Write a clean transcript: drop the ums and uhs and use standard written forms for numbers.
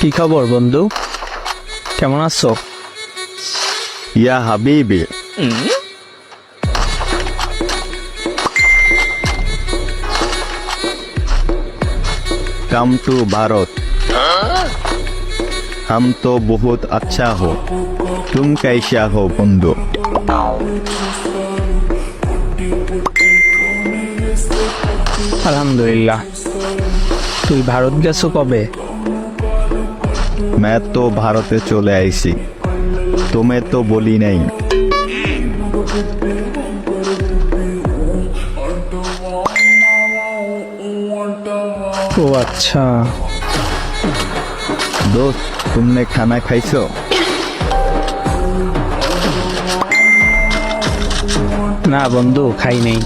কি খবর বন্ধু, কেমন আছো? ইয়া হাবিবি, कम टू भारत। हम तो बहुत अच्छा हो, तुम कैसा हो बंधु? আলহামদুলিল্লাহ। তুই ভারত গেছো কবে? मैं तो भारत चले आईसी, तुम्हें तो बोली नहीं। ও আচ্ছা। दोस्त, तुमने खाना खाइছো? না বন্ধু, খাই নেই।